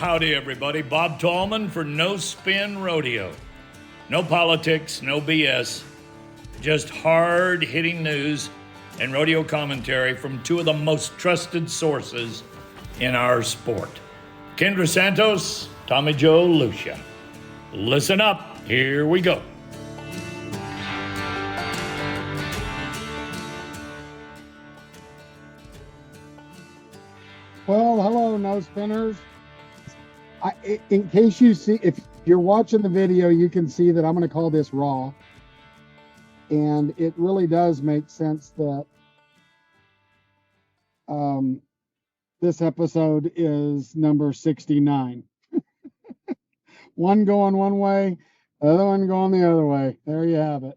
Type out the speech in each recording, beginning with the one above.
Howdy, everybody. Bob Tallman for No Spin Rodeo. No politics, no BS, just hard-hitting news and rodeo commentary from two of the most trusted sources in our sport. Kendra Santos, Tommy Joe Lucia. Listen up. Here we go. Well, hello, no spinners. In case you see, if you're watching the video, you can see that I'm going to call this raw. And it really does make sense that this episode is number 69. One going one way, the other one going the other way. There you have it.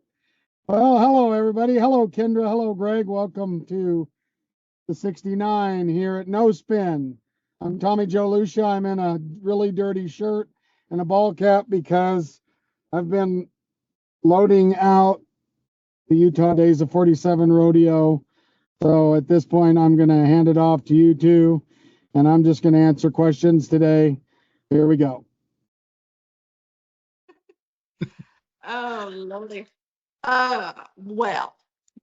Well, hello, everybody. Hello, Kendra. Hello, Greg. Welcome to the 69 here at No Spin. I'm Tommy Joe Lucia. I'm in a really dirty shirt and a ball cap because I've been loading out the Utah Days of 47 rodeo. So at this point, I'm going to hand it off to you two, and I'm just going to answer questions today. Here we go. Oh, lovely. Well,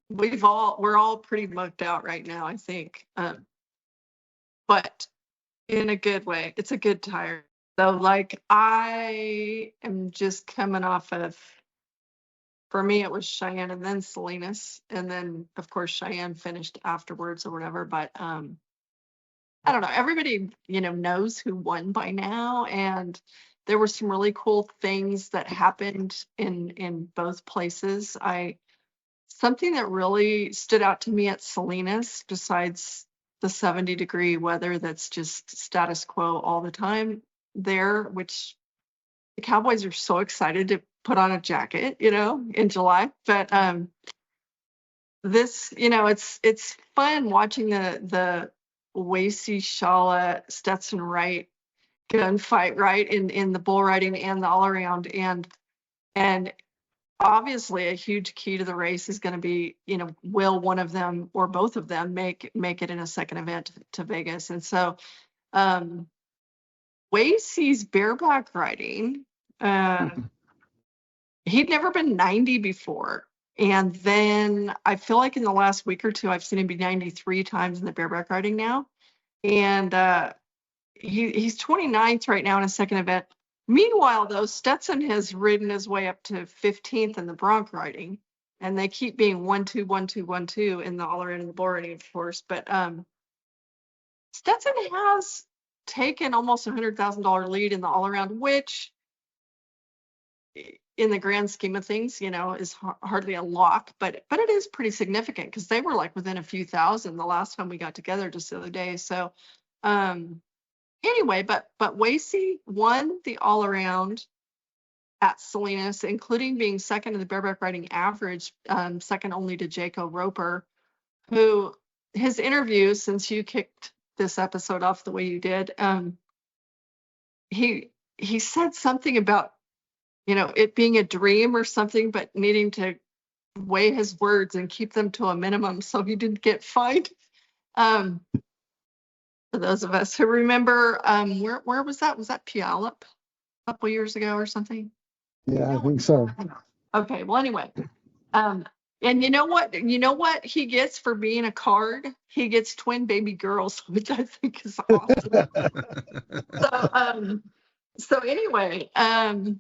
we're all pretty mucked out right now, I think. But in a good way. It's a good tire. So like I am just coming off of, for me, it was Cheyanne and then Salinas. And then of course Cheyanne finished afterwards or whatever. But I don't know. Everybody, knows who won by now. And there were some really cool things that happened in both places. Something that really stood out to me at Salinas, besides the 70-degree weather that's just status quo all the time there, which the Cowboys are so excited to put on a jacket, in July. But this, it's fun watching the Wasey Shala Stetson Wright gunfight, right, in the bull riding and the all around, and obviously a huge key to the race is going to be, will one of them or both of them make it in a second event to Vegas? And so Wasey's bareback riding, he'd never been 90 before. And then I feel like in the last week or two, I've seen him be 93 times in the bareback riding now. And he's 29th right now in a second event. Meanwhile, though, Stetson has ridden his way up to 15th in the bronc riding, and they keep being 1-2, 1-2, 1-2 in the all around and the bull riding, of course. But Stetson has taken almost $100,000 lead in the all around, which, in the grand scheme of things, is hardly a lock, but it is pretty significant because they were like within a few thousand the last time we got together just the other day. So. Anyway, but Wasey won the all around at Salinas, including being second in the bareback riding average, second only to Jaco Roper, who his interview, since you kicked this episode off the way you did, he said something about, it being a dream or something, but needing to weigh his words and keep them to a minimum so he didn't get fined. For those of us who remember, where was that? Was that Puyallup a couple years ago or something? Yeah, I think so. Okay, well, anyway, and you know what he gets for being a card? He gets twin baby girls, which I think is awesome. So anyway, I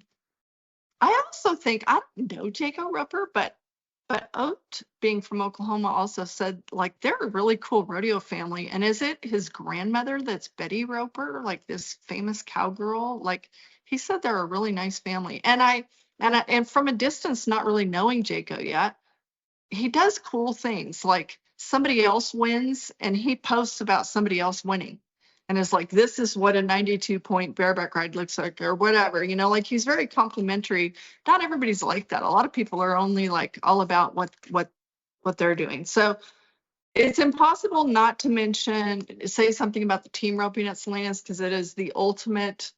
also think, I don't know Jaco Roper, but Oat, being from Oklahoma, also said, like, they're a really cool rodeo family. And is it his grandmother that's Betty Roper, like this famous cowgirl? Like, he said they're a really nice family. And from a distance, not really knowing Jaco yet, he does cool things. Like, somebody else wins, and he posts about somebody else winning. And it's like, this is what a 92-point bareback ride looks like, or whatever, like he's very complimentary. Not everybody's like that. A lot of people are only like all about what they're doing. So it's impossible not to say something about the team roping at Salinas, because it is the ultimate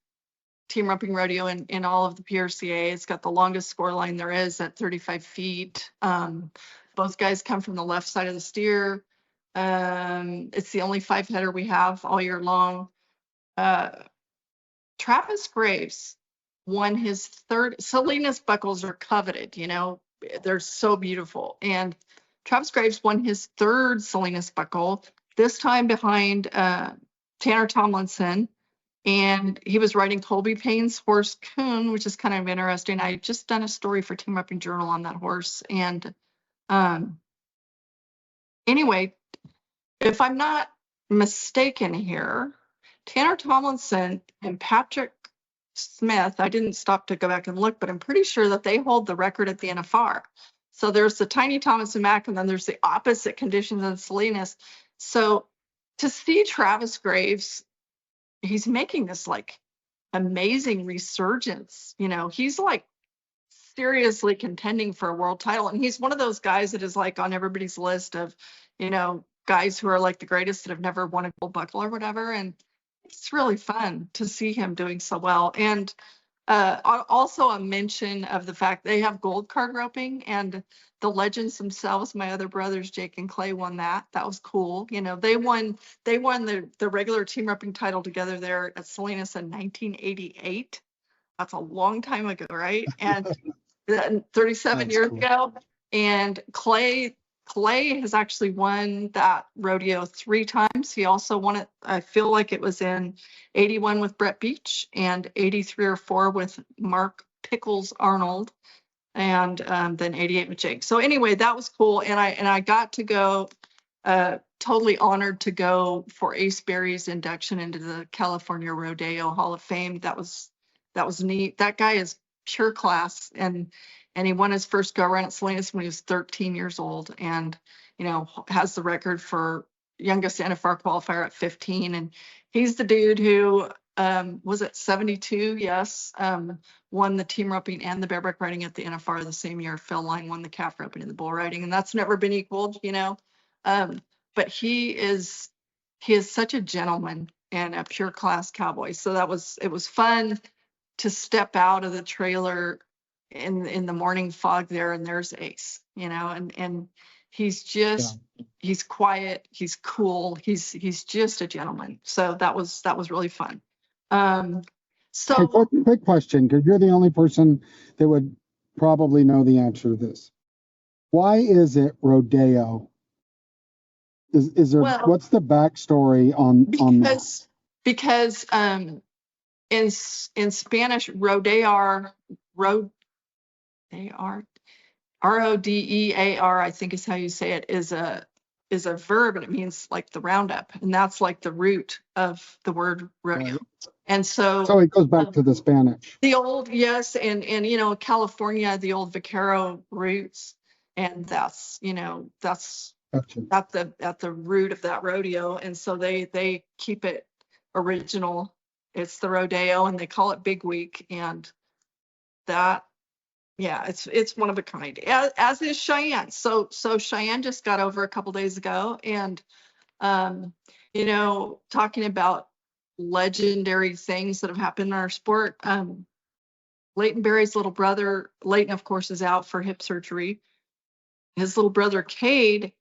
team roping rodeo in all of the PRCA. It's got the longest score line there is at 35 feet. Both guys come from the left side of the steer. It's the only 5-header we have all year long. Travis Graves won his third. Salinas buckles are coveted, they're so beautiful. And Travis Graves won his third Salinas buckle, this time behind Tanner Tomlinson. And he was riding Colby Payne's horse Coon, which is kind of interesting. I just done a story for Team Repping Journal on that horse. And anyway, if I'm not mistaken here, Tanner Tomlinson and Patrick Smith, I didn't stop to go back and look, but I'm pretty sure that they hold the record at the NFR. So there's the Tiny Thomas and Mac, and then there's the opposite conditions in Salinas. So to see Travis Graves, he's making this like amazing resurgence. He's like seriously contending for a world title. And he's one of those guys that is like on everybody's list of, guys who are like the greatest that have never won a gold buckle or whatever. And it's really fun to see him doing so well. And also a mention of the fact they have gold card roping, and the legends themselves, my other brothers, Jake and Clay, won that. That was cool. They won the regular team roping title together there at Salinas in 1988. That's a long time ago, right? And 37 years ago. And Clay has actually won that rodeo 3 times. He also won it, I feel like it was in 81 with Brett Beach and 83 or 4 with Mark Pickles Arnold, and then 88 with Jake. So anyway, that was cool. And I got to go, totally honored to go for Ace Berry's induction into the California Rodeo Hall of Fame. That was neat. That guy is pure class, and he won his first go around at Salinas when he was 13 years old, and has the record for youngest NFR qualifier at 15. And he's the dude who was at 72, yes, won the team roping and the bareback riding at the NFR the same year. Phil Line won the calf roping and the bull riding, and that's never been equaled. But he is such a gentleman and a pure class cowboy. So it was fun to step out of the trailer in the morning fog there, and there's Ace, and he's just, he's quiet, he's cool, he's just a gentleman. So that was really fun. So quick question, because you're the only person that would probably know the answer to this. Why is it Rodeo? Is there, what's the backstory on that? Because in Spanish, rodear, R-O-D-E-A-R, I think is how you say it, is a verb, and it means like the roundup, and that's like the root of the word rodeo. Right. And so it goes back to the Spanish. The old, yes, and California, the old vaquero roots, and that's gotcha. at the root of that rodeo, and so they keep it original. It's the rodeo, and they call it Big Week, and that, yeah, it's one of a kind, as is Cheyanne. So Cheyanne just got over a couple days ago, and talking about legendary things that have happened in our sport. Leighton Berry's little brother, Leighton, of course, is out for hip surgery. His little brother Cade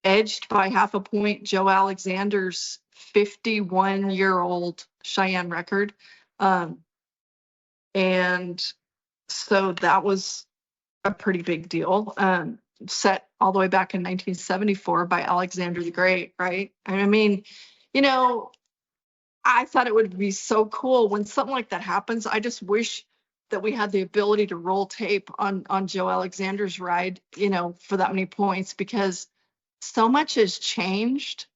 edged by half a point Joe Alexander's 51-year-old Cheyanne record. And so that was a pretty big deal, set all the way back in 1974 by Alexander the Great, right? I mean, I thought it would be so cool when something like that happens. I just wish that we had the ability to roll tape on Joe Alexander's ride, for that many points, because so much has changed.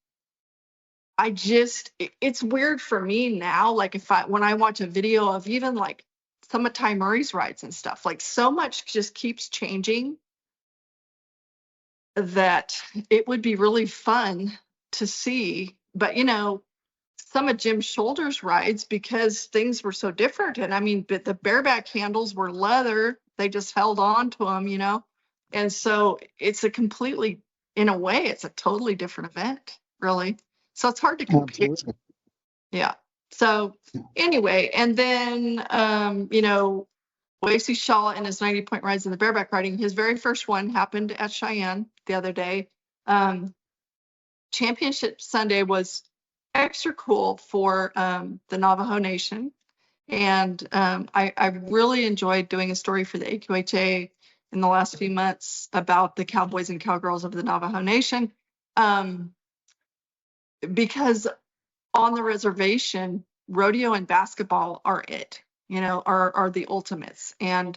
It's weird for me now, like when I watch a video of even like some of Ty Murray's rides and stuff, like so much just keeps changing that it would be really fun to see. But some of Jim Shoulder's rides, because things were so different, and I mean, but the bareback handles were leather, they just held on to them, and so it's in a way it's a totally different event, really. So it's hard to compare. Absolutely. Yeah. So anyway, and then Lacey Shaw and his 90-point rides in the bareback riding, his very first one happened at Cheyanne the other day. Championship Sunday was extra cool for the Navajo Nation. And I really enjoyed doing a story for the AQHA in the last few months about the cowboys and cowgirls of the Navajo Nation, because on the reservation, rodeo and basketball are it, are the ultimates. And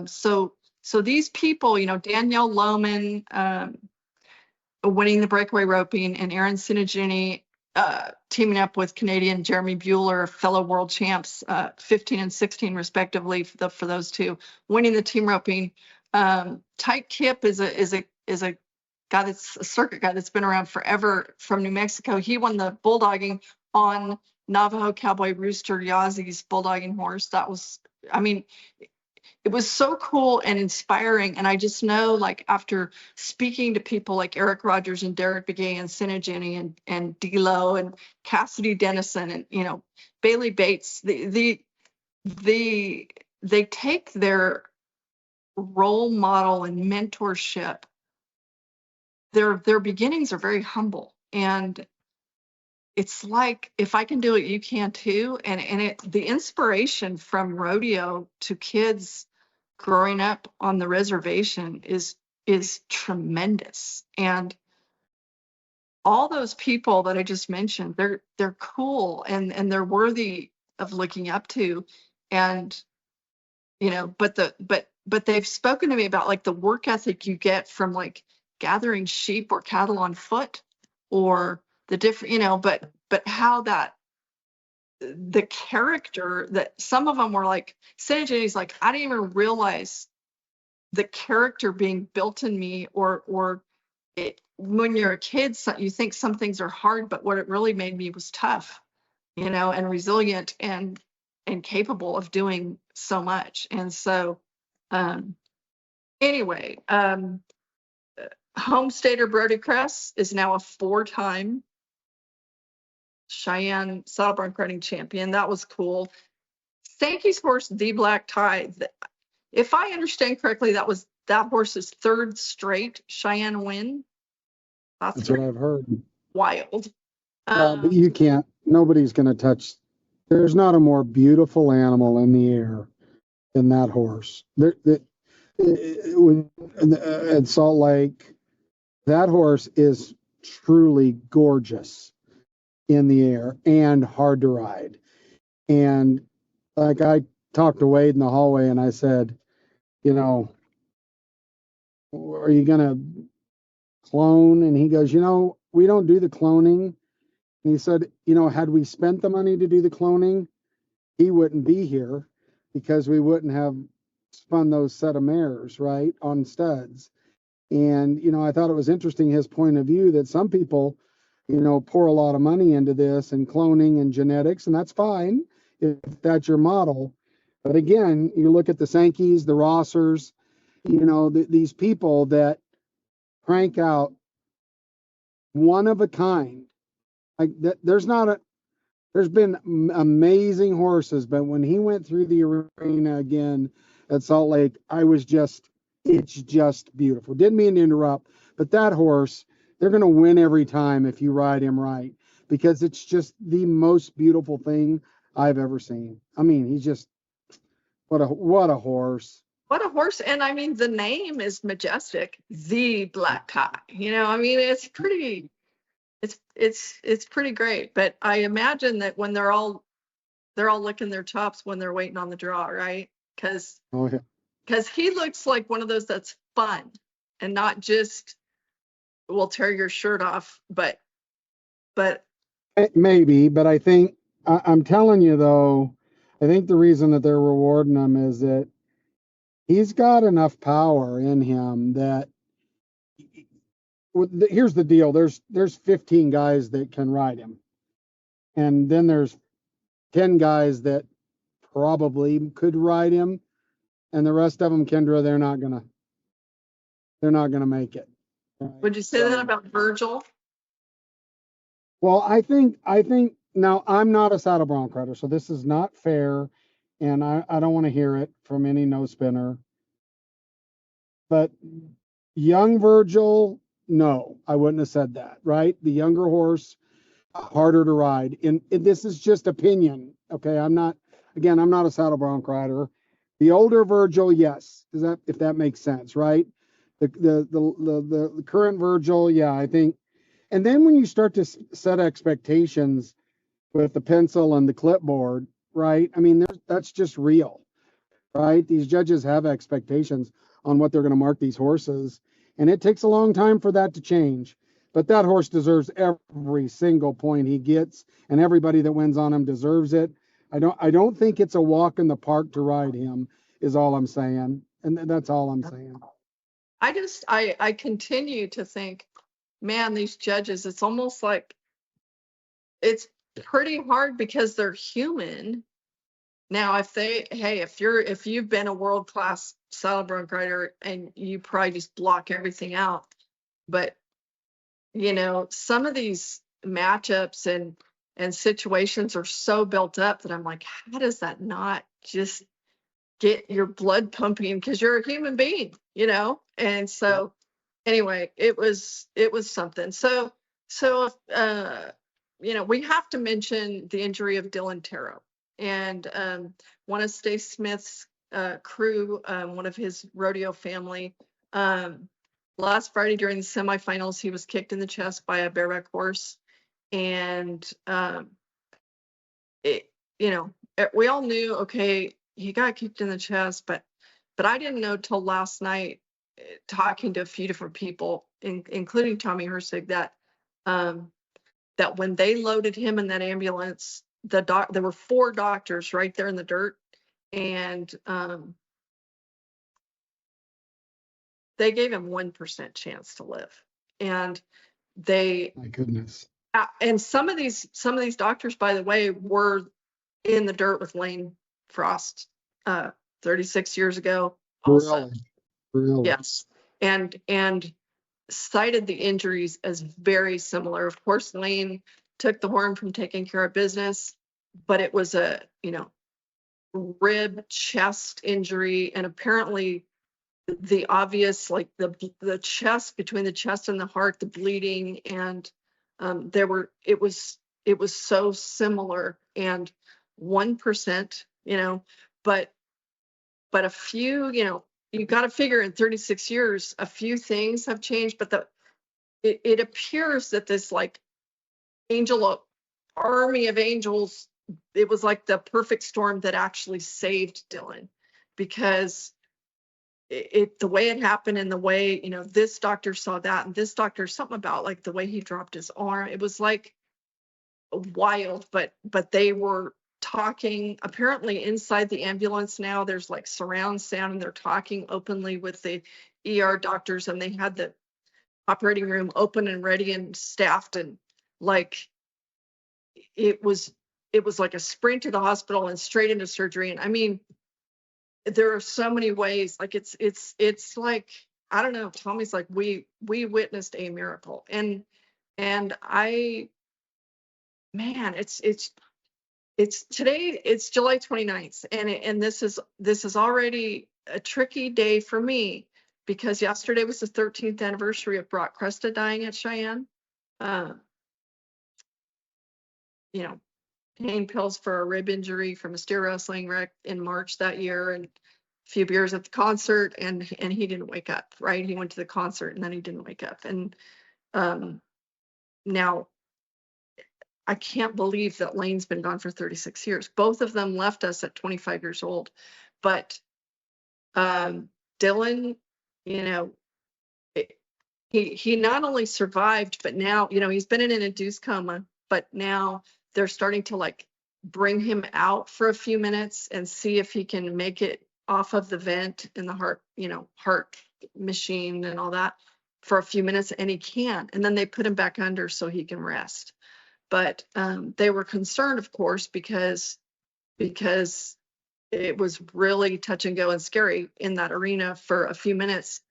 so these people, Danielle Lohman, winning the breakaway roping, and Aaron Sinigini teaming up with Canadian Jeremy Bueller, fellow world champs, 15 and 16 respectively for those two, winning the team roping. Tyke Kip is a guy that's a circuit guy that's been around forever from New Mexico. He won the bulldogging on Navajo Cowboy Rooster Yazi's bulldogging horse. That was, I mean, it was so cool and inspiring. And I just know, like, after speaking to people like Eric Rogers and Derek Begay and Sinigini and D'Lo and Cassidy Dennison and, Bailey Bates, they take their role model and mentorship. Their beginnings are very humble, and it's like, if I can do it, you can too. And the inspiration from rodeo to kids growing up on the reservation is tremendous. And all those people that I just mentioned, they're cool and they're worthy of looking up to. And but they've spoken to me about, like, the work ethic you get from, like, gathering sheep or cattle on foot, or the different, but how that the character that some of them were like, Sinigini's like, I didn't even realize the character being built in me, or when you're a kid, you think some things are hard, but what it really made me was tough, and resilient and capable of doing so much. And so, anyway, Homesteader Brody Cress is now a 4-time Cheyenne saddle bronc riding champion. That was cool. Sankey's horse, The Black Tie, if I understand correctly, that horse's 3rd straight Cheyenne win. That's what I've heard. Wild. But you can't, nobody's going to touch, there's not a more beautiful animal in the air than that horse. At Salt Lake, that horse is truly gorgeous in the air and hard to ride. And like, I talked to Wade in the hallway and I said, are you going to clone? And he goes, we don't do the cloning. And he said, had we spent the money to do the cloning, he wouldn't be here, because we wouldn't have spun those set of mares, right, on studs. And, I thought it was interesting, his point of view, that some people, pour a lot of money into this and cloning and genetics, and that's fine if that's your model. But again, you look at the Sankeys, the Rossers, these people that crank out one of a kind. Like that, there's been amazing horses, but when he went through the arena again at Salt Lake, it's just beautiful. Didn't mean to interrupt, but that horse, they're going to win every time if you ride him right, because it's just the most beautiful thing I've ever seen. I mean, he's just, what a horse. What a horse. And I mean, the name is majestic, The Black Tie. I mean, it's pretty, it's pretty great. But I imagine that when they're all licking their chops when they're waiting on the draw, right? Because he looks like one of those that's fun and not just will tear your shirt off, but maybe. But I think, I'm telling you though, I think the reason that they're rewarding him is that he's got enough power in him that, here's the deal. There's 15 guys that can ride him. And then there's 10 guys that probably could ride him. And the rest of them, Kendra, they're not gonna make it. Would you say that about Virgil? Well, I think now, I'm not a saddle bronc rider, so this is not fair. And I don't want to hear it from any no spinner. But young Virgil, no, I wouldn't have said that, right? The younger horse, harder to ride. And this is just opinion, okay? I'm not Again, I'm not a saddle bronc rider. The older Virgil, yes, if that makes sense, right? The current Virgil, yeah, I think. And then when you start to set expectations with the pencil and the clipboard, right? I mean, that's just real, right? These judges have expectations on what they're going to mark these horses, and it takes a long time for that to change. But that horse deserves every single point he gets, and everybody that wins on him deserves it. I don't think it's a walk in the park to ride him, is all I'm saying. And that's all I'm saying. I continue to think, man, these judges, it's almost like it's pretty hard because they're human. Now, if you've been a world-class saddle bronc rider and you probably just block everything out, but some of these matchups and situations are so built up that I'm like, how does that not just get your blood pumping? Because you're a human being, And so anyway, it was something. So we have to mention the injury of Dylan Tarot, and one of Stace Smith's crew, one of his rodeo family. Last Friday during the semifinals, he was kicked in the chest by a bareback horse, and we all knew, okay, he got kicked in the chest, but I didn't know till last night, talking to a few different people, including Tommy Hersig, that when they loaded him in that ambulance, there were 4 doctors right there in the dirt, and they gave him 1% chance to live. And My goodness. And some of these doctors, by the way, were in the dirt with Lane Frost 36 years ago also. Really? Yes. And cited the injuries as very similar. Of course, Lane took the horn from taking care of business, but it was a rib chest injury, and apparently the obvious, like the chest, between the chest and the heart, the bleeding, and it was so similar, and 1%, but a few, you got to figure in 36 years, a few things have changed, but it appears that this like army of angels, it was like the perfect storm that actually saved Dylan, because the way it happened, and the way, this doctor saw that, and this doctor, something about like the way he dropped his arm, it was like wild. But they were talking apparently inside the ambulance. Now there's like surround sound, and they're talking openly with the ER doctors, and they had the operating room open and ready and staffed, and like it was like a sprint to the hospital and straight into surgery. And I mean, there are so many ways, like it's like, I don't know, Tommy's like, we witnessed a miracle. And man, it's today, it's July 29th, and this is already a tricky day for me, because yesterday was the 13th anniversary of Brock Cresta dying at Cheyanne. Pain pills for a rib injury from a steer wrestling wreck in March that year, and a few beers at the concert, and he didn't wake up, right? He went to the concert and then he didn't wake up. And now I can't believe that Lane's been gone for 36 years. Both of them left us at 25 years old. But Dylan, he not only survived, but now, he's been in an induced coma, but now they're starting to like bring him out for a few minutes and see if he can make it off of the vent in the heart machine and all that for a few minutes, and he can't. And then they put him back under so he can rest. But they were concerned, of course, because it was really touch and go and scary in that arena for a few minutes.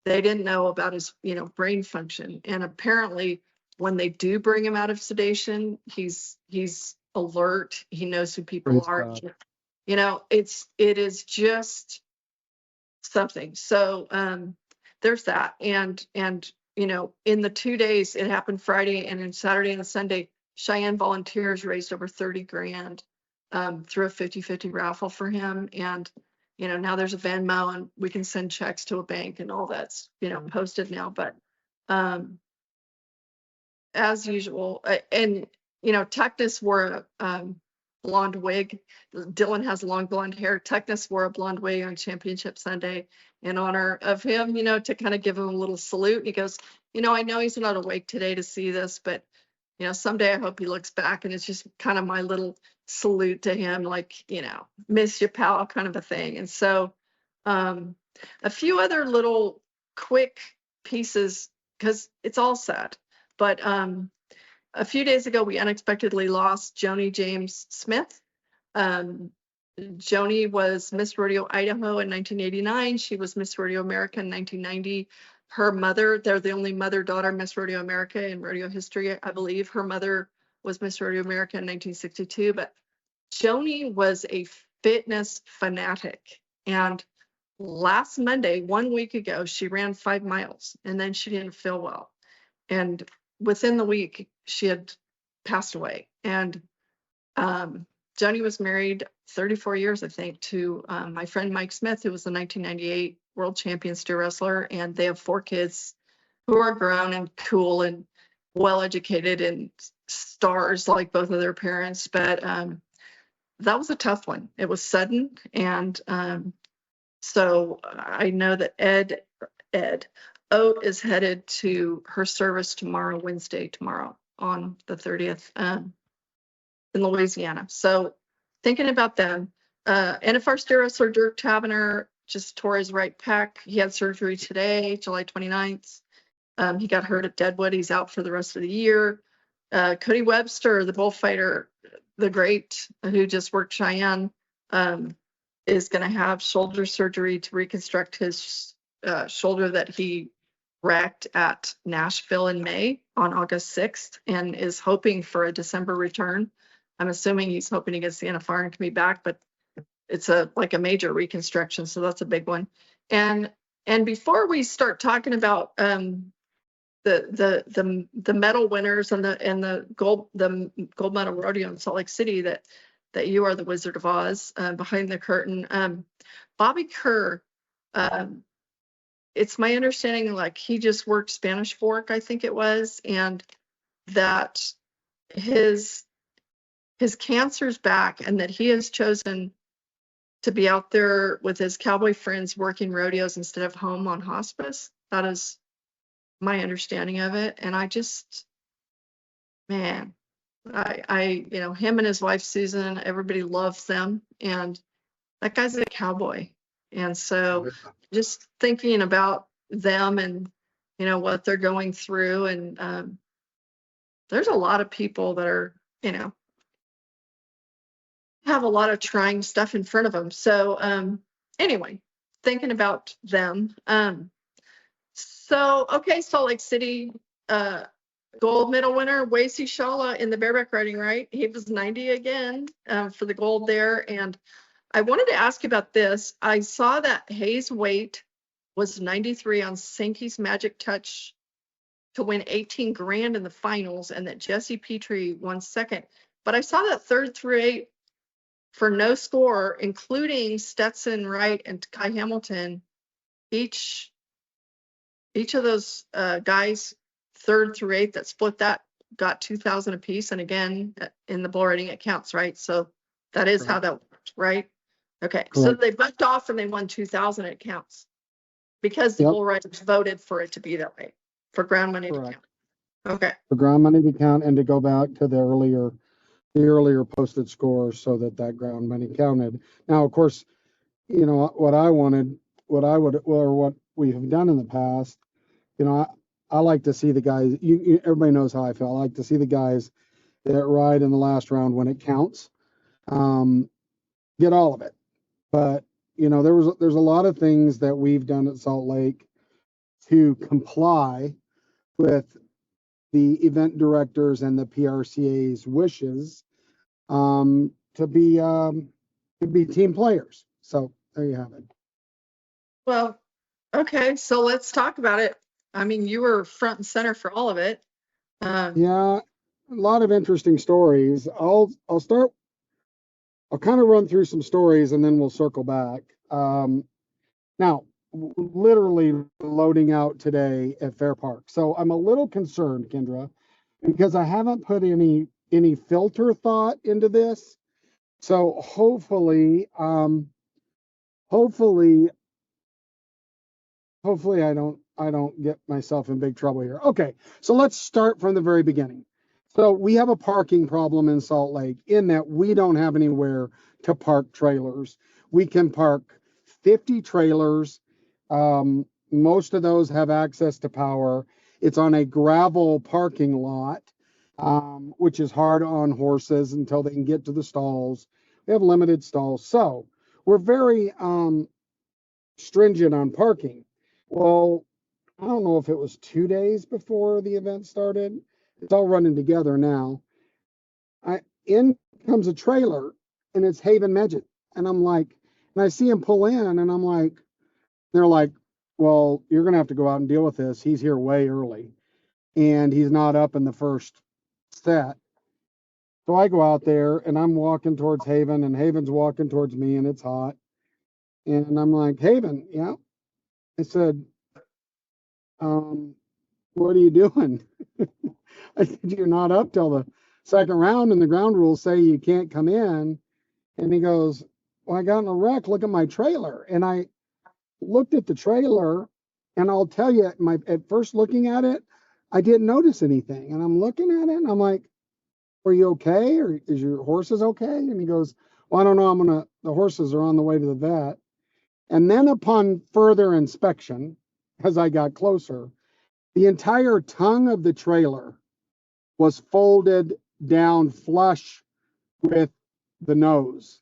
They didn't know about his, brain function. And apparently when they do bring him out of sedation, he's alert. He knows who people are. It is just something. So there's that. And in the 2 days, it happened Friday, and then Saturday and Sunday, Cheyanne volunteers raised over 30 grand through a 50-50 raffle for him. And, now there's a Venmo and we can send checks to a bank and all that's, posted now. But as usual, and, Tuckness wore a blonde wig. Dylan has long blonde hair. Tuckness wore a blonde wig on Championship Sunday in honor of him, to kind of give him a little salute. And he goes, I know he's not awake today to see this, but someday I hope he looks back, and it's just kind of my little salute to him, like, miss you, pal, kind of a thing. And so a few other little quick pieces, because it's all sad. But a few days ago, we unexpectedly lost Joni James Smith. Joni was Miss Rodeo Idaho in 1989. She was Miss Rodeo America in 1990. Her mother, they're the only mother-daughter Miss Rodeo America in rodeo history, I believe. Her mother was Miss Rodeo America in 1962. But Joni was a fitness fanatic. And last Monday, 1 week ago, she ran 5 miles, and then she didn't feel well. And within the week, she had passed away. And Joni was married 34 years, I think, to my friend Mike Smith, who was the 1998 world champion steer wrestler. And they have 4 kids who are grown and cool and well-educated and stars like both of their parents. But that was a tough one. It was sudden. And so I know that Ed Oat is headed to her service Wednesday tomorrow on the 30th in Louisiana. So thinking about them. NFR steer wrestler Dirk Tavener just tore his right pec. He had surgery today, July 29th. He got hurt at Deadwood. He's out for the rest of the year. Cody Webster, the bullfighter, the great, who just worked Cheyanne, is going to have shoulder surgery to reconstruct his shoulder that he wrecked at Nashville in May on August 6th, and is hoping for a December return. I'm assuming he's hoping he gets the NFR and can be back, but it's like a major reconstruction, so that's a big one. And before we start talking about the medal winners and the gold medal rodeo in Salt Lake City that you are the Wizard of Oz behind the curtain, Bobby Kerr. It's my understanding, like, he just worked Spanish Fork, I think it was, and that his cancer's back, and that he has chosen to be out there with his cowboy friends working rodeos instead of home on hospice. That is my understanding of it. And I just, man, I him and his wife Susan, everybody loves them, and that guy's a cowboy. And so just thinking about them and what they're going through, and there's a lot of people that are have a lot of trying stuff in front of them. So anyway, thinking about them. So okay, Salt Lake City gold medal winner Wasey Shala in the bareback riding, right? He was 90 again for the gold there. And I wanted to ask you about this. I saw that Hayes Waite was 93 on Sankey's Magic Touch to win 18 grand in the finals, and that Jesse Petrie won second. But I saw that 3rd through 8 for no score, including Stetson Wright and Kai Hamilton. Each of those guys, 3rd through 8 that split that, got 2,000 apiece. And again, in the bull riding, it counts, right? So that is how that worked, right? Okay. Correct. So they bucked off and they won 2,000. It counts because the bull riders voted for it to be that way, for ground money to count. Okay. For ground money to count, and to go back to the earlier posted scores so that ground money counted. Now, of course, what we have done in the past, I like to see the guys, everybody knows how I feel. I like to see the guys that ride in the last round when it counts, get all of it. But, there's a lot of things that we've done at Salt Lake to comply with the event directors and the PRCA's wishes to be team players. So there you have it. Well, okay, so let's talk about it. I mean, you were front and center for all of it. Yeah, a lot of interesting stories. I'll start I'll kind of run through some stories and then we'll circle back. Now, literally loading out today at Fair Park. So I'm a little concerned, Kendra, because I haven't put any filter thought into this. So hopefully I don't get myself in big trouble here. Okay, so let's start from the very beginning. So we have a parking problem in Salt Lake in that we don't have anywhere to park trailers. We can park 50 trailers. Most of those have access to power. It's on a gravel parking lot, which is hard on horses until they can get to the stalls. We have limited stalls. So we're very stringent on parking. Well, I don't know if it was 2 days before the event started. It's all running together now. In comes a trailer and it's Haven Midget. And I'm like, and I see him pull in and I'm like, they're like, well, you're going to have to go out and deal with this. He's here way early and he's not up in the first set. So I go out there and I'm walking towards Haven and Haven's walking towards me and it's hot. And I'm like, Haven, yeah. I said, what are you doing? I said, you're not up till the second round and the ground rules say you can't come in. And he goes, well, I got in a wreck. Look at my trailer. And I looked at the trailer and I'll tell you, at first looking at it, I didn't notice anything. And I'm looking at it and I'm like, are you okay? Or is your horses okay? And he goes, well, I don't know. The horses are on the way to the vet. And then upon further inspection, as I got closer, the entire tongue of the trailer was folded down flush with the nose.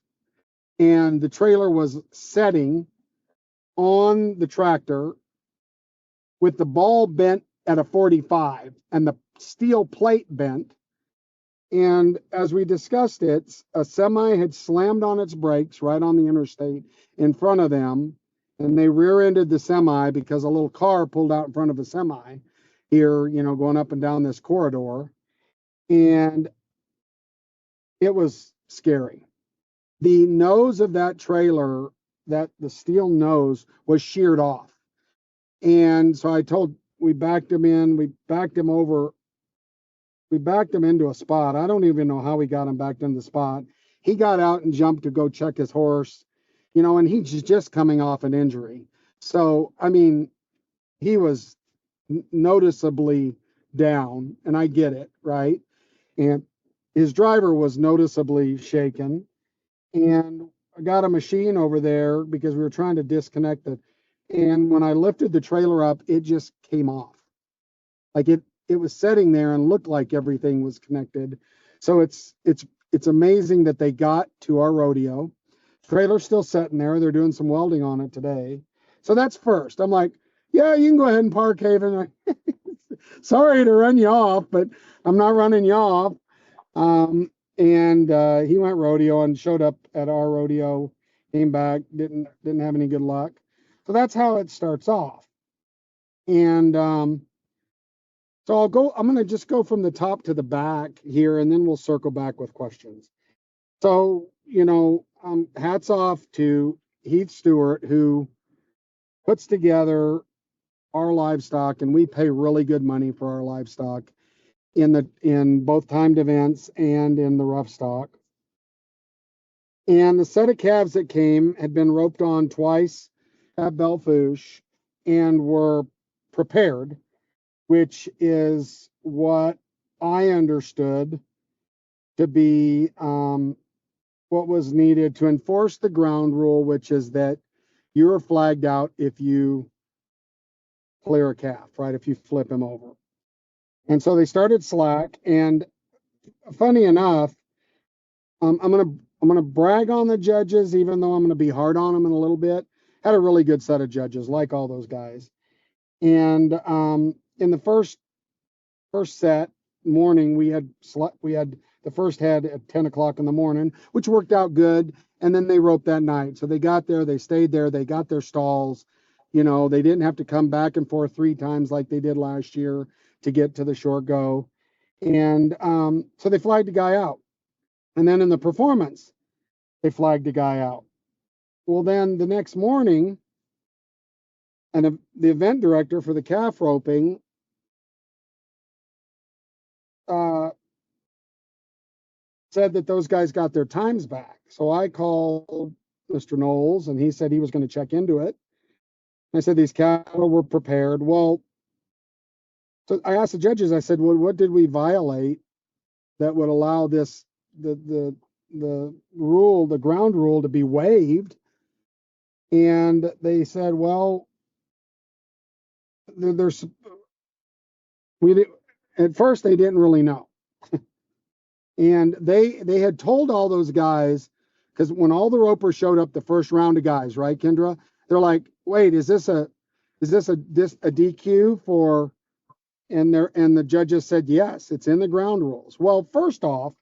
And the trailer was setting on the tractor with the ball bent at a 45 and the steel plate bent. And as we discussed it, a semi had slammed on its brakes right on the interstate in front of them. And they rear-ended the semi because a little car pulled out in front of a semi here, going up and down this corridor. And it was scary. The nose of that trailer, the steel nose, was sheared off. And so we backed him in, we backed him over, we backed him into a spot. I don't even know how we got him backed into the spot. He got out and jumped to go check his horse, and he's just coming off an injury. So, I mean, he was noticeably down, and I get it, right? And his driver was noticeably shaken. And I got a machine over there because we were trying to disconnect it. And when I lifted the trailer up, it just came off. Like it was sitting there and looked like everything was connected. So it's amazing that they got to our rodeo. Trailer's still sitting there. They're doing some welding on it today. So that's first. I'm like, yeah, you can go ahead and park, Haven. Sorry to run you off, but I'm not running you off. And he went rodeo and showed up at our rodeo, came back, didn't have any good luck. So that's how it starts off. And so I'm going to just go from the top to the back here, and then we'll circle back with questions. So, hats off to Heath Stewart, who puts together our livestock, and we pay really good money for our livestock in both timed events and in the rough stock. And the set of calves that came had been roped on twice at Belfouche and were prepared, which is what I understood to be what was needed to enforce the ground rule, which is that you're flagged out if you clear a calf, right? If you flip him over. And so they started slack. And funny enough, I'm gonna brag on the judges, even though I'm gonna be hard on them in a little bit. Had a really good set of judges, like all those guys. And in the first set morning, we had the first head at 10 o'clock in the morning, which worked out good. And then they roped that night. So they got there, they stayed there, they got their stalls. They didn't have to come back and forth 3 times like they did last year to get to the short go. And so they flagged the guy out. And then in the performance, they flagged the guy out. Well, then the next morning, and the event director for the calf roping said that those guys got their times back. So I called Mr. Knowles, and he said he was going to check into it. I said these cattle were prepared. Well, so I asked the judges, I said, well, what did we violate that would allow this, the rule, the ground rule, to be waived? And they said, well, there's, we did, at first they didn't really know. And they had told all those guys, because when all the ropers showed up, the first round of guys, right, Kendra, they're like, wait, is this a DQ for, and the judges said, yes, it's in the ground rules. Well, first off,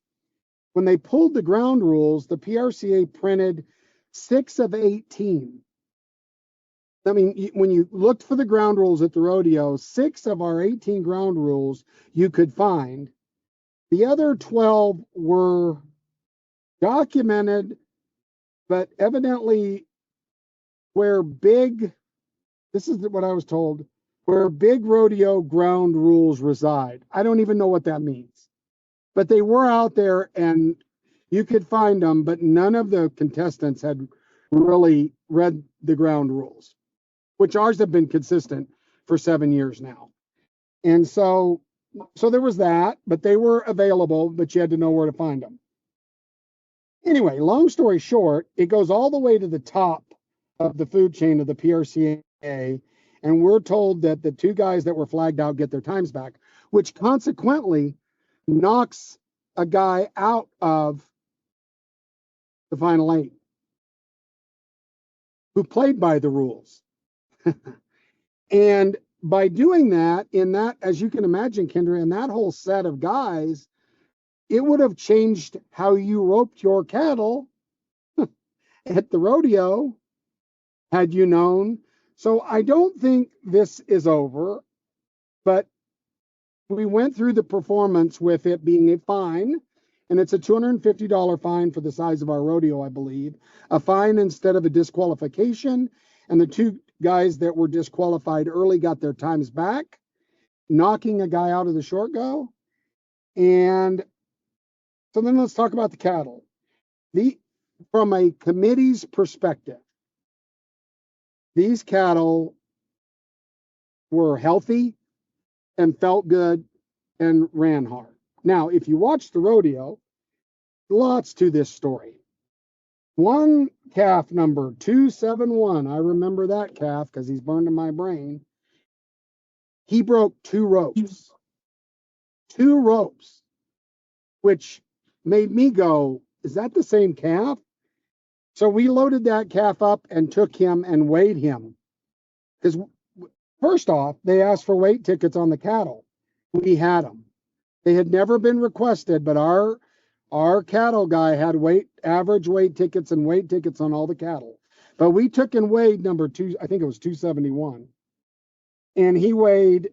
when they pulled the ground rules, the PRCA printed 6 of 18. I mean, when you looked for the ground rules at the rodeo, 6 of our 18 ground rules you could find. The other 12 were documented, but evidently where big, this is what I was told, where big rodeo ground rules reside. I don't even know what that means, but they were out there and you could find them, but none of the contestants had really read the ground rules, which ours have been consistent for 7 years now. And so there was that, but they were available, but you had to know where to find them. Anyway, long story short, it goes all the way to the top of the food chain of the PRCA, and we're told that the 2 guys that were flagged out get their times back, which consequently knocks a guy out of the final 8 who played by the rules. And by doing that, in that, as you can imagine, Kendra, in that whole set of guys, it would have changed how you roped your cattle at the rodeo had you known. So I don't think this is over, but we went through the performance with it being a fine, and it's a $250 fine for the size of our rodeo, I believe, a fine instead of a disqualification. And the 2 guys that were disqualified early got their times back, knocking a guy out of the short go. And so then let's talk about the cattle. From a committee's perspective, these cattle were healthy and felt good and ran hard. Now, if you watch the rodeo, lots to this story. One calf, number 271, I remember that calf because he's burned in my brain. He broke 2 ropes. 2 ropes, which made me go, is that the same calf? So we loaded that calf up and took him and weighed him. Because first off, they asked for weight tickets on the cattle. We had them. They had never been requested, but our cattle guy had average weight tickets and weight tickets on all the cattle. But we took and weighed number 2, I think it was 271. And he weighed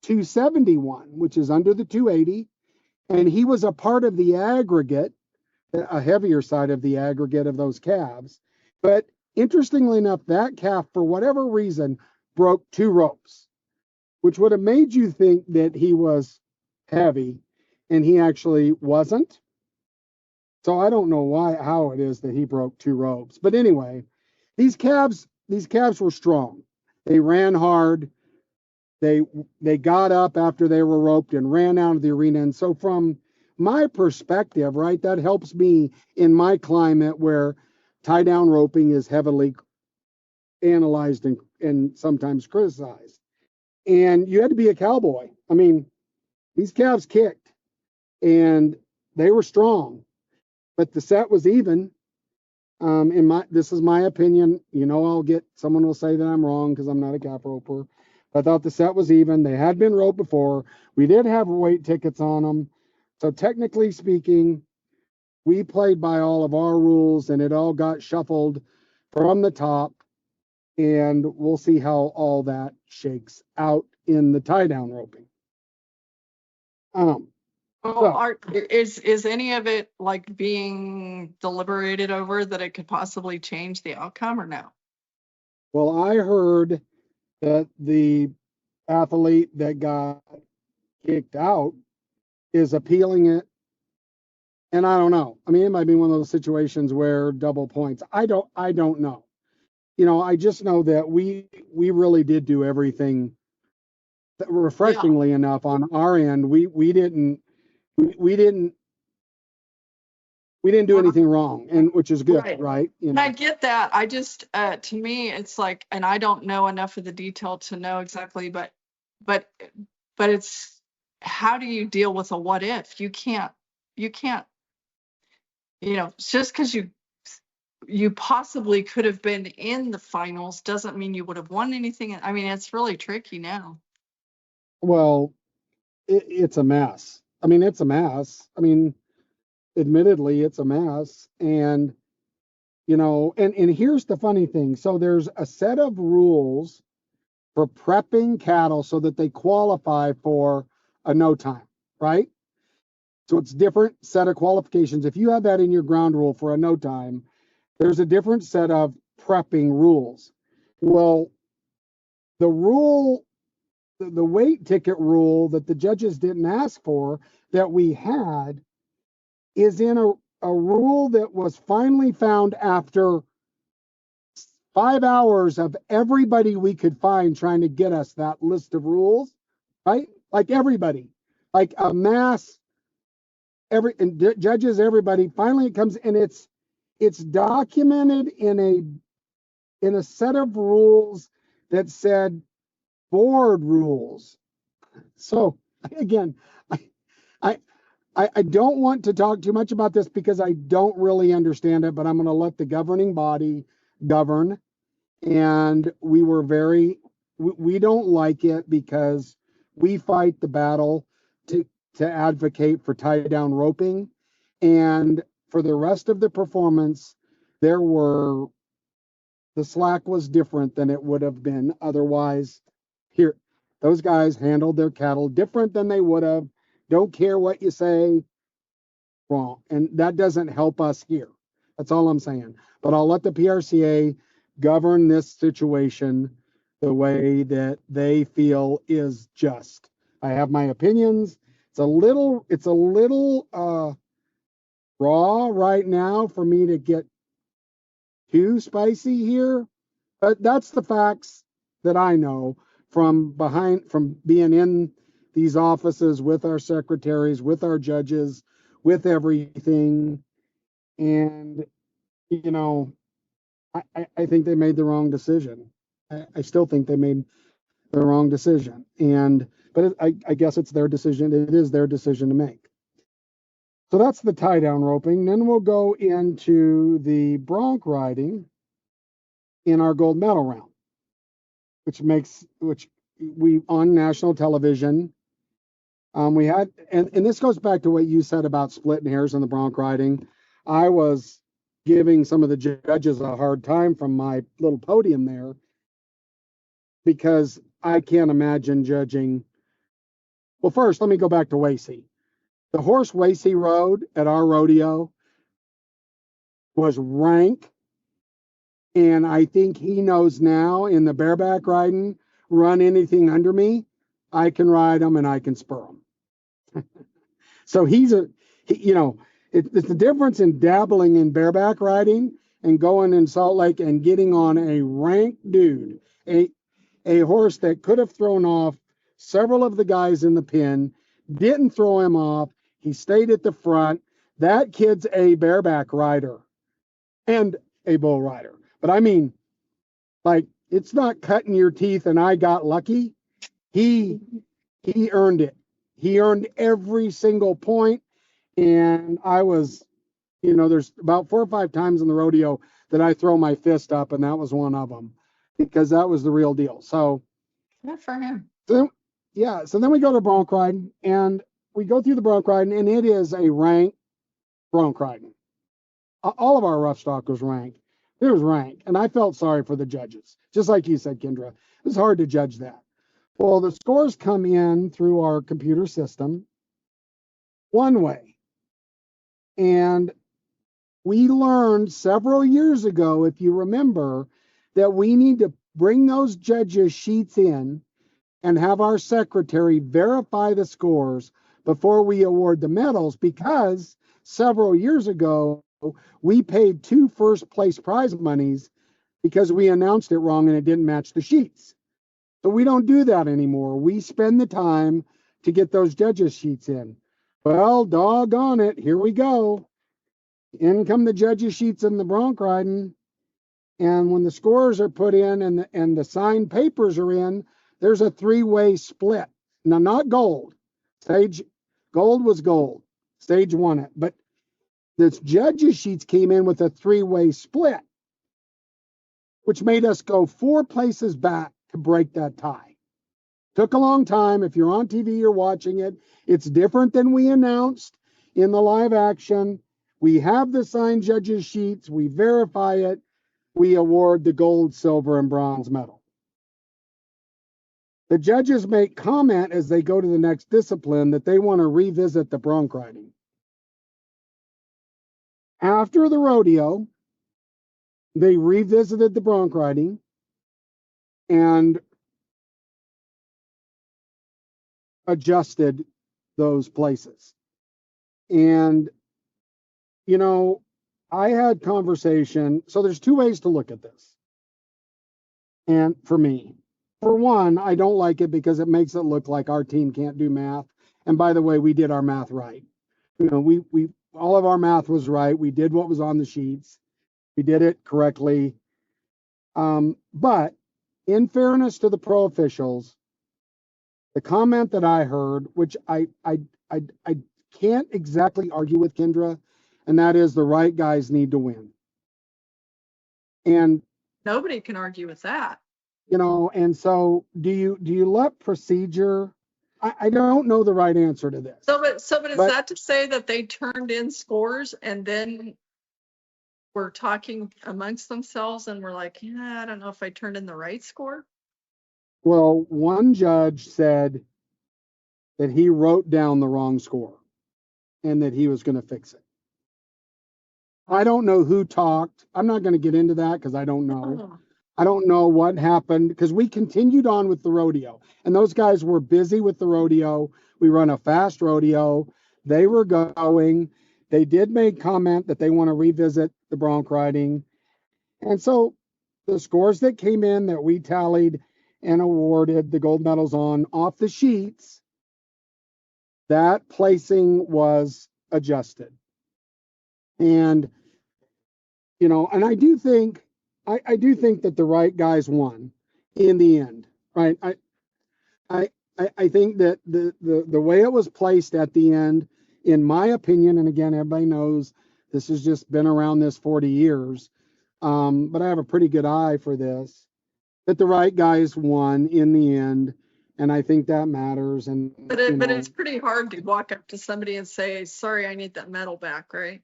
271, which is under the 280. And he was a part of the aggregate, a heavier side of the aggregate of those calves. But interestingly enough, that calf, for whatever reason, broke 2 ropes, which would have made you think that he was heavy, and he actually wasn't. So I don't know how it is that he broke 2 ropes. But anyway, these calves were strong. They ran hard. They got up after they were roped and ran out of the arena. And so from my perspective, right, that helps me in my climate where tie down roping is heavily analyzed and sometimes criticized. And you had to be a cowboy. I mean, these calves kicked and they were strong, but the set was even. This is my opinion. You know, someone will say that I'm wrong because I'm not a calf roper. I thought the set was even. They had been roped before. We did have weight tickets on them. So technically speaking, we played by all of our rules and it all got shuffled from the top. And we'll see how all that shakes out in the tie down roping. Well, So, is any of it like being deliberated over that it could possibly change the outcome or no? well, I heard that the athlete that got kicked out is appealing it. And I don't know. I mean, it might be one of those situations where double points. I don't know. I just know that we really did do everything refreshingly enough on our end. We didn't we didn't do anything wrong, and which is good, right? And I get that. I just, to me, it's like, and I don't know enough of the detail to know exactly, but, but it's, how do you deal with a what if? You can't, just because you possibly could have been in the finals doesn't mean you would have won anything. I mean, it's really tricky now. Well, it's a mess. I mean, it's a mess. I mean, admittedly, it's a mess. And and here's the funny thing. So there's a set of rules for prepping cattle so that they qualify for a no time, right? So it's different set of qualifications. If you have that in your ground rule for a no time, there's a different set of prepping rules. Well, the rule, the weight ticket rule that the judges didn't ask for that we had is in a rule that was finally found after 5 hours of everybody we could find trying to get us that list of rules, right? Like everybody, like a mass, judges, everybody. Finally, it comes and it's documented in a set of rules that said board rules. So again, I I don't want to talk too much about this because I don't really understand it, but I'm going to let the governing body govern. And we don't like it because we fight the battle to advocate for tie down roping. And for the rest of the performance, the slack was different than it would have been otherwise. Here, those guys handled their cattle different than they would have. Don't care what you say, wrong. And that doesn't help us here. That's all I'm saying. But I'll let the PRCA govern this situation the way that they feel is just. I have my opinions. It's a little raw right now for me to get too spicy here, but that's the facts that I know from being in these offices with our secretaries, with our judges, with everything. And, I think they made the wrong decision. I still think they made the wrong decision. But I guess it's their decision. It is their decision to make. So that's the tie down roping. Then we'll go into the bronc riding in our gold medal round, which we on national television. We had, and this goes back to what you said about splitting hairs in the bronc riding. I was giving some of the judges a hard time from my little podium there because I can't imagine judging. Well, first, let me go back to Wacy. The horse Wacy rode at our rodeo was rank, and I think he knows now in the bareback riding, run anything under me, I can ride him and I can spur him. So it's the difference in dabbling in bareback riding and going in Salt Lake and getting on a rank dude, a horse that could have thrown off several of the guys in the pen, didn't throw him off. He stayed at the front. That kid's a bareback rider and a bull rider. But I mean, like, it's not cutting your teeth and I got lucky. He earned it. He earned every single point. And I was, there's about 4 or 5 times in the rodeo that I throw my fist up, and that was one of them because that was the real deal. So good for him. So then we go to bronc riding, and we go through the bronc riding, and it is a rank bronc riding. All of our rough stock was rank. It was rank, and I felt sorry for the judges, just like you said, Kendra. It was hard to judge that. Well, the scores come in through our computer system, one way. And we learned several years ago, if you remember, that we need to bring those judges' sheets in and have our secretary verify the scores before we award the medals, because several years ago, we paid 2 first place prize monies because we announced it wrong and it didn't match the sheets. So we don't do that anymore. We spend the time to get those judges' sheets in. Well, doggone it, here we go. In come the judges' sheets in the bronc riding. And when the scores are put in and the signed papers are in, there's a 3-way split. Now, not gold. Gold was gold. Stage won it. But this judges' sheets came in with a 3-way split, which made us go 4 places back to break that tie. Took a long time. If you're on TV, you're watching it. It's different than we announced in the live action. We have the signed judges' sheets. We verify it. We award the gold, silver, and bronze medal. The judges make comment as they go to the next discipline that they want to revisit the bronc riding. After the rodeo, they revisited the bronc riding and adjusted those places. And, you know, I had conversation. So there's 2 ways to look at this. And for me, for one, I don't like it because it makes it look like our team can't do math. And by the way, we did our math right. You know, we all of our math was right. We did what was on the sheets. We did it correctly. But in fairness to the pro officials, the comment that I heard, which I can't exactly argue with, Kendra, and that is the right guys need to win. And Nobody can argue with that. you know, and so do you let procedure? I don't know the right answer to this. So, but is that to say that they turned in scores and then were talking amongst themselves and were like, yeah, I don't know if I turned in the right score? Well, one judge said that he wrote down the wrong score and that he was going to fix it. I don't know who talked. I'm not going to get into that because I don't know. Oh. I don't know what happened because we continued on with the rodeo and those guys were busy with the rodeo. We run a fast rodeo. They were going. They did make comment that they want to revisit the bronc riding. And so the scores that came in that we tallied and awarded the gold medals on off the sheets, that placing was adjusted. And, you know, and I do think that the right guys won in the end, right? I think that the way it was placed at the end, in my opinion, and again, everybody knows this has just been around this 40 years, but I have a pretty good eye for this, that the right guys won in the end, and I think that matters. And but it's pretty hard to walk up to somebody and say, sorry, I need that medal back, right?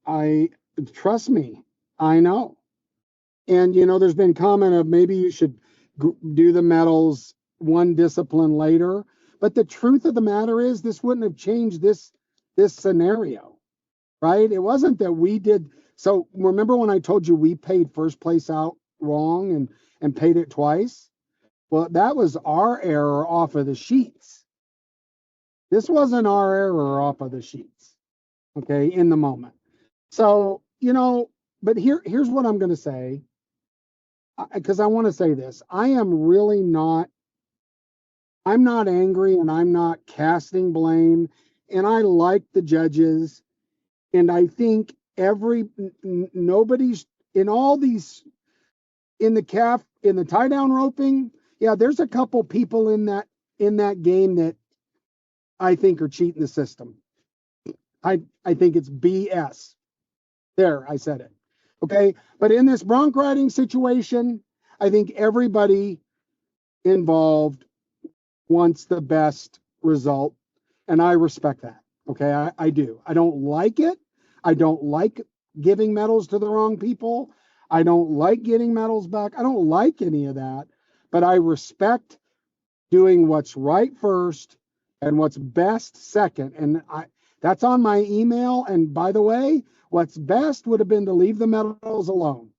I trust me, I know. And, you know, there's been comment of maybe you should do the medals one discipline later. But the truth of the matter is this wouldn't have changed this scenario, right? It wasn't that we did. So remember when I told you we paid first place out wrong and paid it twice? Well, that was our error off of the sheets. This wasn't our error off of the sheets, okay, in the moment. So, you know, but here's what I'm going to say, because I want to say this. I'm not angry and I'm not casting blame. And I like the judges. And I think nobody's in all these, in the tie down roping. Yeah, there's a couple people in that game that I think are cheating the system. I think it's BS. There, I said it. Okay. But in this bronc riding situation, I think everybody involved wants the best result. And I respect that. Okay. I do. I don't like it. I don't like giving medals to the wrong people. I don't like getting medals back. I don't like any of that. But I respect doing what's right first And what's best second, and that's on my email. And by the way, what's best would have been to leave the medals alone.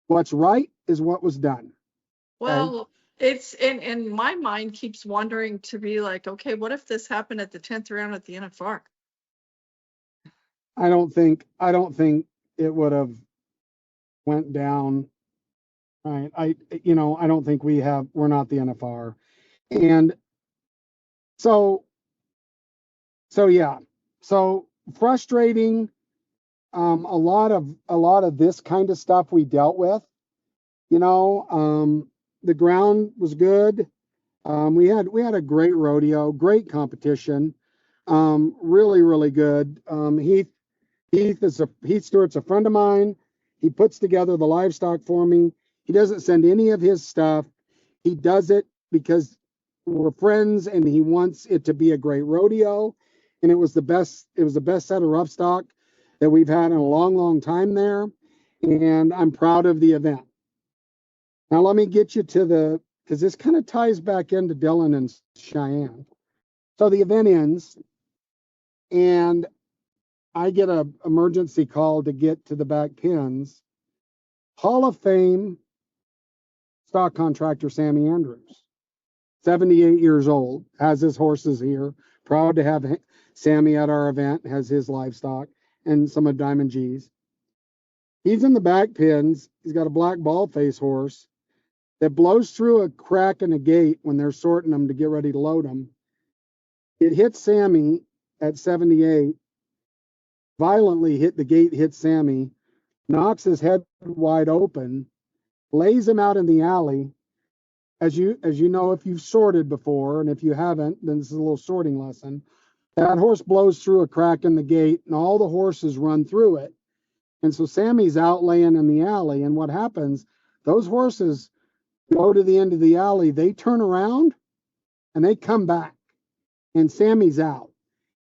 What's right is what was done. Well, it's in my mind keeps wondering to be like, okay, what if this happened at the 10th round at the NFR? I don't think it would have went down. Right. I don't think we're not the NFR. And so yeah. So frustrating. A lot of this kind of stuff we dealt with. The ground was good. We had a great rodeo, great competition. Really, really good. Heath Stewart's a friend of mine. He puts together the livestock for me. He doesn't send any of his stuff. He does it because we're friends and he wants it to be a great rodeo. And it was the best set of rough stock that we've had in a long, long time there. And I'm proud of the event. Now let me get you to because this kind of ties back into Dylan and Cheyanne. So the event ends and I get an emergency call to get to the back pins. Hall of Fame stock contractor Sammy Andrews, 78 years old, has his horses here. Proud to have Sammy at our event, has his livestock and some of Diamond G's. He's in the back pins. He's got a black ball face horse that blows through a crack in a gate when they're sorting them to get ready to load them. It hits Sammy at 78, violently hit the gate, hits Sammy, knocks his head wide open, lays him out in the alley. As you know, if you've sorted before, and if you haven't, then this is a little sorting lesson. That horse blows through a crack in the gate, and all the horses run through it. And so Sammy's out laying in the alley, and what happens, those horses go to the end of the alley, they turn around, and they come back, and Sammy's out.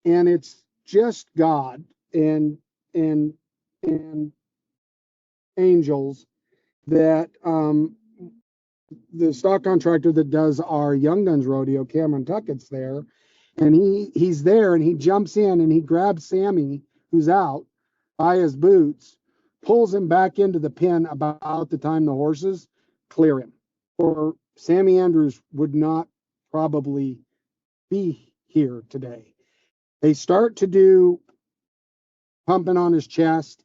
And it's just God and angels that the stock contractor that does our Young Guns rodeo, Cameron Tuckett's there, and he's there and he jumps in and he grabs Sammy, who's out, by his boots, pulls him back into the pen about the time the horses clear him. Or Sammy Andrews would not probably be here today. They start to do pumping on his chest,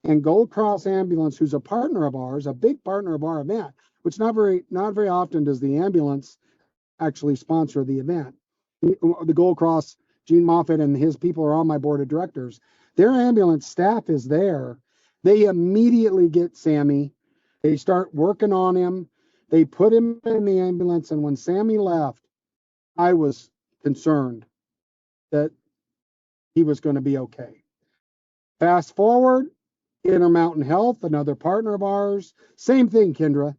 and Gold Cross Ambulance, who's a partner of ours, a big partner of our event, which not very often does the ambulance actually sponsor the event. The Gold Cross, Gene Moffitt and his people are on my board of directors. Their ambulance staff is there. They immediately get Sammy. They start working on him. They put him in the ambulance, and when Sammy left, I was concerned that he was going to be okay. Fast forward, Intermountain Health, another partner of ours, same thing, Kendra.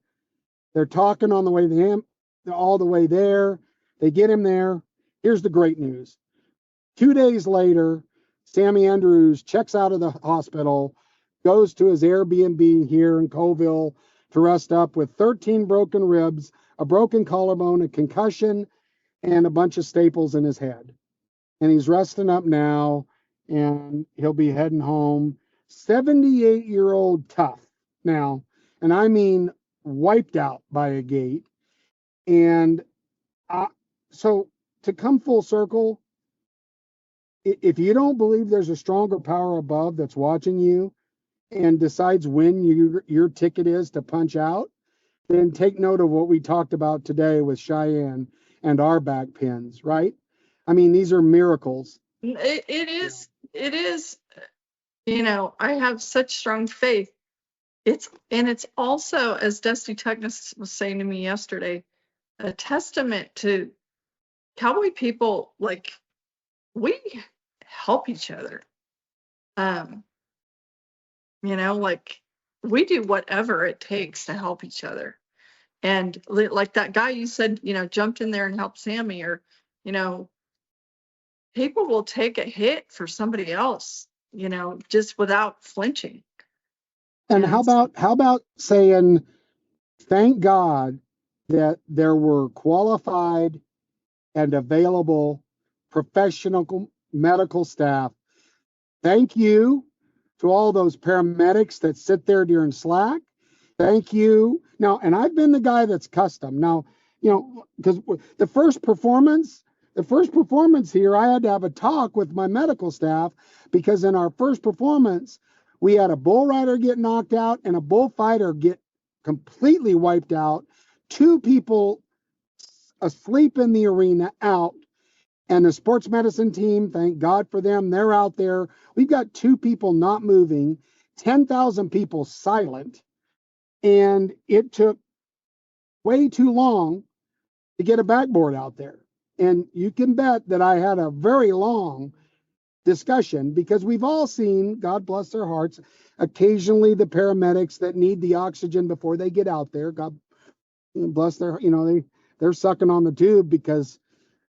They're talking on the way all the way there. They get him there. Here's the great news. 2 days later, Sammy Andrews checks out of the hospital, goes to his Airbnb here in Colville to rest up with 13 broken ribs, a broken collarbone, a concussion, and a bunch of staples in his head. And he's resting up now, and he'll be heading home. 78-year-old tough now, and I mean wiped out by a gate. And so to come full circle, if you don't believe there's a stronger power above that's watching you and decides when your ticket is to punch out, then take note of what we talked about today with Cheyanne and our back pins, right? I mean, these are miracles. It is, I have such strong faith. It's also, as Dusty Tuckness was saying to me yesterday, a testament to cowboy people. Like, we help each other. Like, we do whatever it takes to help each other. And like that guy you said, jumped in there and helped Sammy, or, people will take a hit for somebody else, just without flinching. And how about saying, thank God that there were qualified and available professional medical staff. Thank you to all those paramedics that sit there during slack. Thank you. Now, and I've been the guy that's custom. Now, because the first performance here, I had to have a talk with my medical staff because in our first performance, we had a bull rider get knocked out and a bullfighter get completely wiped out. 2 people asleep in the arena out. And the sports medicine team, thank God for them, they're out there. We've got 2 people not moving, 10,000 people silent. And it took way too long to get a backboard out there. And you can bet that I had a very long discussion because we've all seen, God bless their hearts, occasionally the paramedics that need the oxygen before they get out there. God bless their, they're sucking on the tube because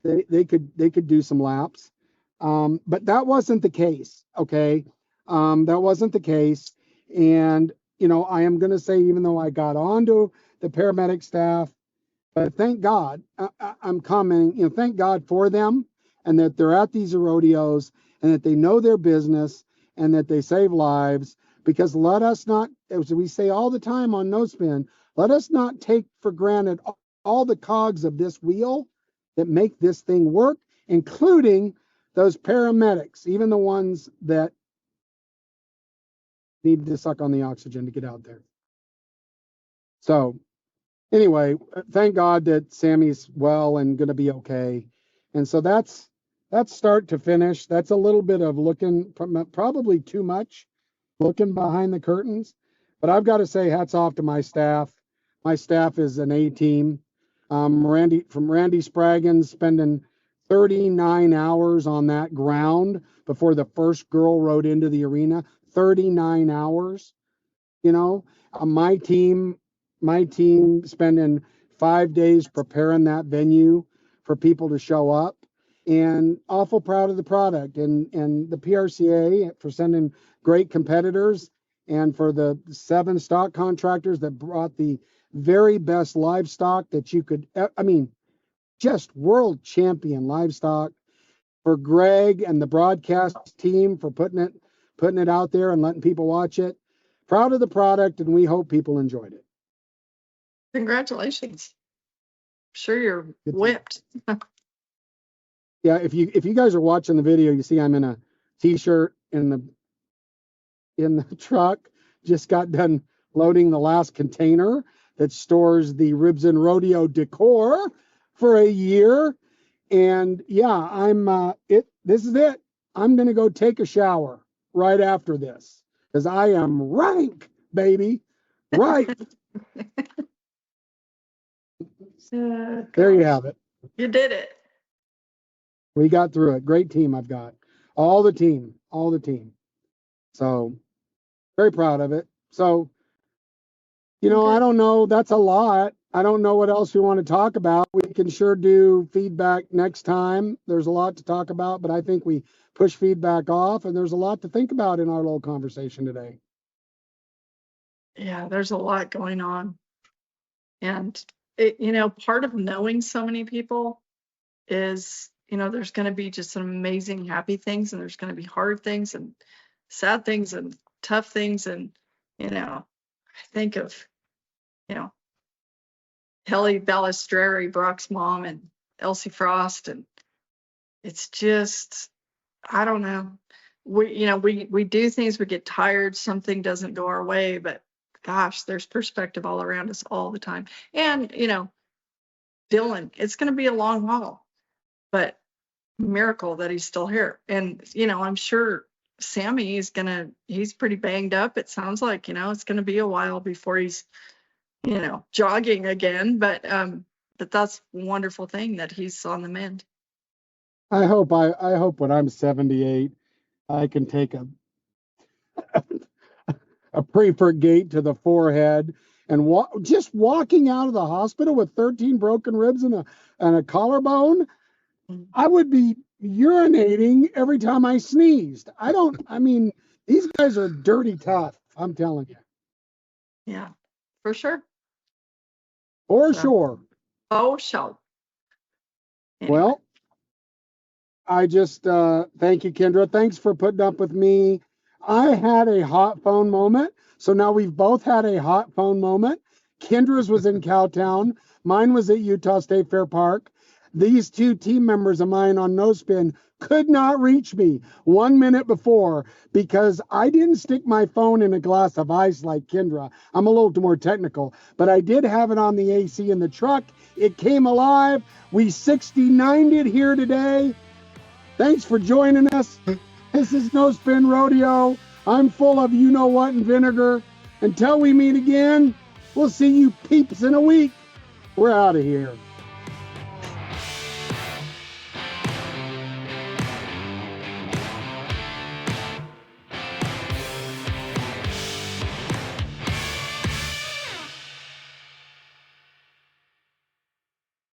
they could do some laps. But that wasn't the case. Okay. That wasn't the case. And, I am going to say, even though I got onto the paramedic staff, but thank God, I'm commenting, thank God for them and that they're at these rodeos and that they know their business and that they save lives. Because let us not, as we say all the time on No Spin, let us not take for granted all the cogs of this wheel that make this thing work, including those paramedics, even the ones that need to suck on the oxygen to get out there. So anyway, thank God that Sammy's well and going to be okay. And so that's start to finish. That's a little bit of looking, probably too much looking behind the curtains. But I've got to say hats off to my staff. My staff is an A team. Randy Spraggins spending 39 hours on that ground before the first girl rode into the arena. 39 hours. My team spending 5 days preparing that venue for people to show up, and awful proud of the product and the PRCA for sending great competitors, and for the 7 stock contractors that brought the very best livestock that you could, just world champion livestock, for Greg and the broadcast team for putting it out there and letting people watch it. Proud of the product, and we hope people enjoyed it. Congratulations. Sure, you're whipped. Yeah, if you guys are watching the video, you see I'm in a t-shirt in the truck. Just got done loading the last container that stores the Ribs and Rodeo decor for a year. And yeah, this is it. I'm gonna go take a shower right after this because I am rank, baby. Right. There you have it. You did it. We got through it. Great team I've got. All the team. So very proud of it. So, I don't know. That's a lot. I don't know what else we want to talk about. We can sure do feedback next time. There's a lot to talk about, but I think we push feedback off, and there's a lot to think about in our little conversation today. Yeah, there's a lot going on. And, part of knowing so many people is, there's going to be just some amazing happy things, and there's going to be hard things and sad things and tough things. And, I think of, Kelly Balistreri, Brock's mom, and Elsie Frost. And it's just, I don't know. We do things, we get tired, something doesn't go our way, but gosh, there's perspective all around us all the time. And, Dylan, it's going to be a long haul, but miracle that he's still here. And, I'm sure Sammy he's pretty banged up. It sounds like, it's going to be a while before he's, jogging again, but that's a wonderful thing that he's on the mend. I hope when I'm 78, I can take a preferred gate to the forehead and just walking out of the hospital with 13 broken ribs and a collarbone. I would be urinating every time I sneezed. These guys are dirty tough. I'm telling you. Yeah, for sure. For sure. Oh, sure. Anyway. Well, I just thank you, Kendra. Thanks for putting up with me. I had a hot phone moment. So now we've both had a hot phone moment. Kendra's was in Cowtown. Mine was at Utah State Fair Park. These two team members of mine on No Spin could not reach me 1 minute before because I didn't stick my phone in a glass of ice like Kendra. I'm a little more technical, but I did have it on the AC in the truck. It came alive. We 69'd it here today. Thanks for joining us. This is No Spin Rodeo. I'm full of you know what and vinegar. Until we meet again, we'll see you peeps in a week. We're out of here.